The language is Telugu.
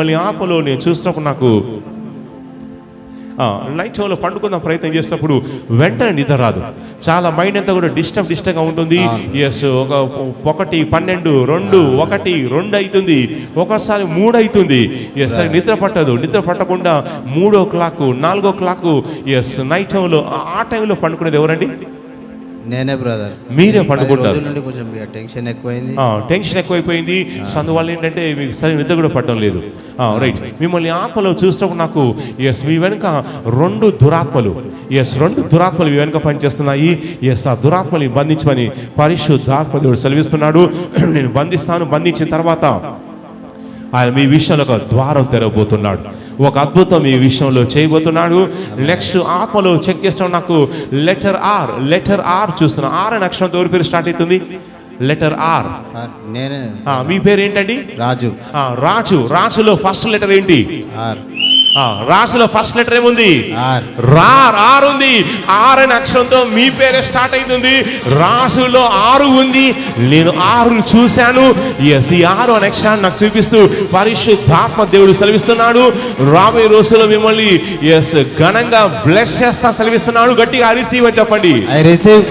మళ్ళీ ఆపలో నేను చూసినప్పుడు నాకు నైట్ షోలో పండుకుందాం ప్రయత్నం చేసినప్పుడు వెంటనే నిద్ర రాదు. చాలా మైండ్ అంతా కూడా డిస్టర్బ్గా ఉంటుంది. ఎస్, 1, 12, 2, 1, 2 అవుతుంది, ఒకసారి 3 అవుతుంది. ఎస్, నిద్ర పట్టదు. నిద్ర పట్టకుండా 3 o'clock 4 o'clock ఎస్ నైట్ షోలో ఆ టైంలో పండుకునేది ఎవరండి? నేనే బ్రదర్. మీరే పండుకుంటారు. కొంచెం టెన్షన్ ఎక్కువైంది. టెన్షన్ ఎక్కువైపోయింది. అందువల్ల ఏంటంటే మీకు సరి నిద్ర కూడా పట్టడం లేదు. రైట్, మిమ్మల్ని ఆత్మలో చూసినప్పుడు నాకు ఎస్ మీ వెనుక 2 దురాత్మలు, ఎస్ 2 దురాత్మలు మీ వెనుక పనిచేస్తున్నాయి. ఎస్, ఆ దురాత్మని బంధించమని పరిశుద్ధాత్మ దేవుడు సెలవిస్తున్నాడు. నేను బంధిస్తాను. బంధించిన తర్వాత ఆయన మీ విషయంలో ఒక ద్వారం తెరవబోతున్నాడు. ఒక అద్భుతం ఈ విషయంలో చేయబోతున్నాడు. నెక్స్ట్ ఆత్మలో చెక్ చేసిన నాకు లెటర్ ఆర్ చూస్తున్నా. ఆర్ అనే అక్షరంతో ఎవరి పేరు స్టార్ట్ అవుతుంది? Letter R. నేనే. మీ పేరు ఏంటండి? రాజు. రాజులో ఫస్ట్ లెటర్ ఏంటి? ఆర్. రాజులో ఫస్ట్ లెటర్ ఏముంది? ఆర్ ఉంది. ఆర్ అనే అక్షరంతో మీ పేరే స్టార్ట్ అవుతుంది. రాజులో 6 ఉంది. నేను 6 చూశాను. ఎస్, ఈ 6 అనే అక్షరాన్ని నాకు చూపిస్తూ పరిశుద్ధాత్మ దేవుడు సెలవిస్తున్నాడు. రాబోయే రోజుల్లో మిమ్మల్ని ఎస్ ఘనంగా బ్లెస్ చేస్తా సెలవిస్తున్నాడు. గట్టిగా రిసీవ్ అని చెప్పండి. I receive.